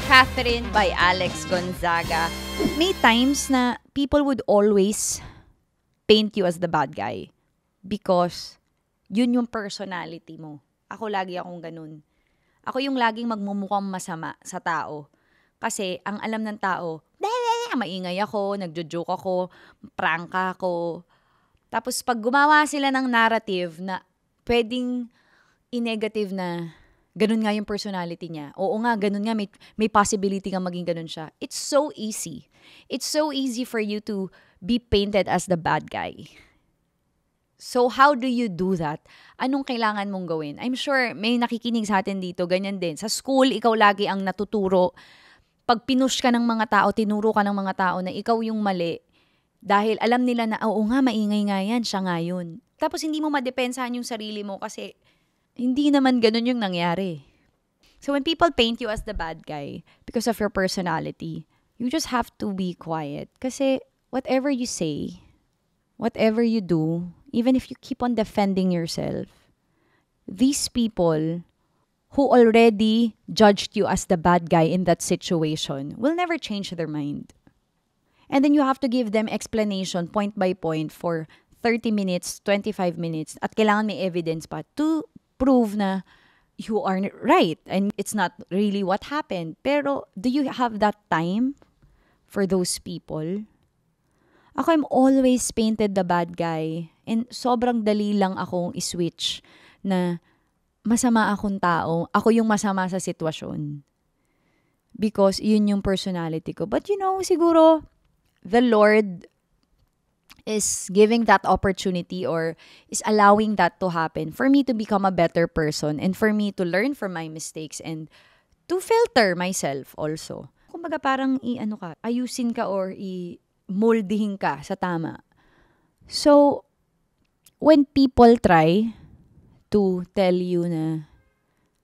Catherine by Alex Gonzaga. May times na people would always paint you as the bad guy because yun yung personality mo. Ako lagi akong ganun. Ako yung laging magmumukhang masama sa tao. Kasi ang alam ng tao, maingay ako, nagjo-joke ako, prangka ako. Tapos pag gumawa sila ng narrative na pwedeng i-negative na ganun nga yung personality niya. Oo nga, ganun nga, may possibility kang maging ganun siya. It's so easy. It's so easy for you to be painted as the bad guy. So how do you do that? Anong kailangan mong gawin? I'm sure may nakikinig sa atin dito, ganyan din. Sa school, ikaw lagi ang natuturo. Pag pinush ka ng mga tao, tinuro ka ng mga tao na ikaw yung mali. Dahil alam nila na, oo nga, maingay nga yan, siya nga yun. Tapos hindi mo madepensahan yung sarili mo kasi hindi naman ganun yung nangyari. So when people paint you as the bad guy because of your personality, you just have to be quiet. Kasi whatever you say, whatever you do, even if you keep on defending yourself, these people who already judged you as the bad guy in that situation will never change their mind. And then you have to give them explanation point by point for 30 minutes, 25 minutes, at kailangan may evidence pa to prove na you are right and it's not really what happened. Pero do you have that time for those people? Ako, I'm always painted the bad guy and sobrang dali lang akong iswitch na masama akong tao. Ako yung masama sa sitwasyon. Because yun yung personality ko. But you know, siguro the Lord is giving that opportunity or is allowing that to happen for me to become a better person and for me to learn from my mistakes and to filter myself also. Kumbaga parang ayusin ka or i-moldihin ka sa tama. So, when people try to tell you na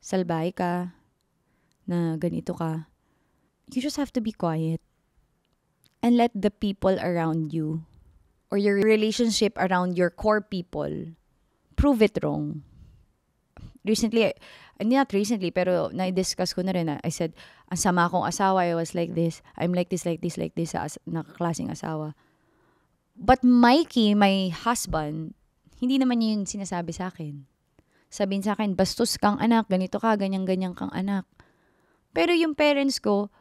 salbahe ka, na ganito ka, you just have to be quiet and let the people around you or your relationship around your core people prove it wrong. Not recently, pero na-discuss ko na rin na I said, ang sama kong asawa, I was like this, I'm like this, sa nakaklaseng asawa. But Mikey, my husband, hindi naman niya yung sinasabi sa akin. Sabihin sa akin, bastos kang anak, ganito ka, ganyan-ganyan kang anak. Pero yung parents ko,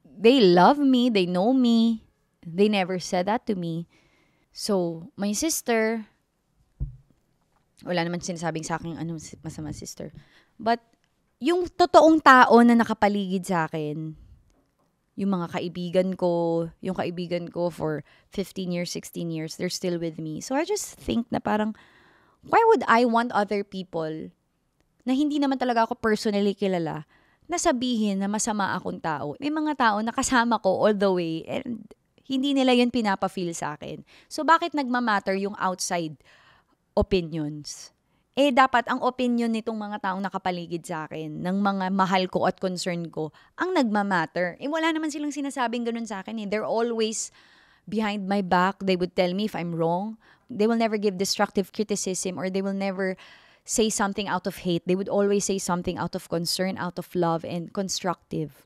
they love me, they know me, they never said that to me. So, my sister, wala naman sinasabing sa akin masama sister. But, yung totoong tao na nakapaligid sa akin, yung mga kaibigan ko for 15 years, 16 years, they're still with me. So, I just think na parang, why would I want other people na hindi naman talaga ako personally kilala na sabihin na masama akong tao? May mga tao na kasama ko all the way and hindi nila yun pinapa-feel sa akin. So, bakit nagmamatter yung outside opinions? Dapat ang opinion nitong mga taong nakapaligid sa akin, ng mga mahal ko at concern ko, ang nagmamatter. Wala naman silang sinasabing ganun sa akin. They're always behind my back. They would tell me if I'm wrong. They will never give destructive criticism or they will never say something out of hate. They would always say something out of concern, out of love, and constructive.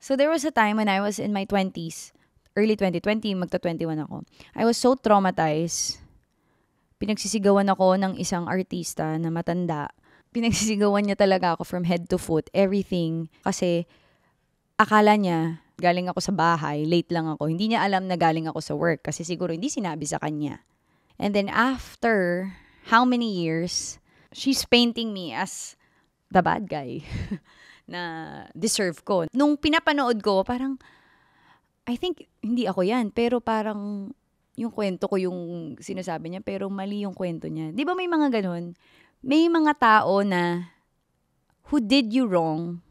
So, there was a time when I was in my 20s, early 2020, magta-21 ako. I was so traumatized. Pinagsisigawan ako ng isang artista na matanda. Pinagsisigawan niya talaga ako from head to foot, everything. Kasi akala niya, galing ako sa bahay, late lang ako. Hindi niya alam na galing ako sa work kasi siguro hindi sinabi sa kanya. And then after how many years, she's painting me as the bad guy na deserve ko. Nung pinapanood ko, parang I think, hindi ako yan, pero parang yung kwento ko yung sinasabi niya, pero mali yung kwento niya. Di ba may mga ganun? May mga tao na who did you wrong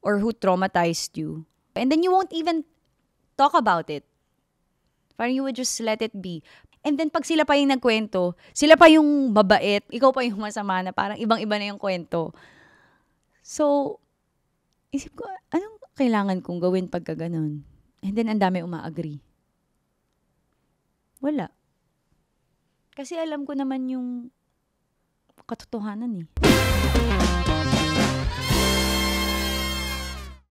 or who traumatized you. And then you won't even talk about it. Parang you would just let it be. And then pag sila pa yung nagkwento, sila pa yung mabait, ikaw pa yung masama na parang ibang-iba na yung kwento. So, isip ko, anong kailangan kong gawin pagka ganun? And then, ang dami uma-agree. Wala. Kasi alam ko naman yung katotohanan eh.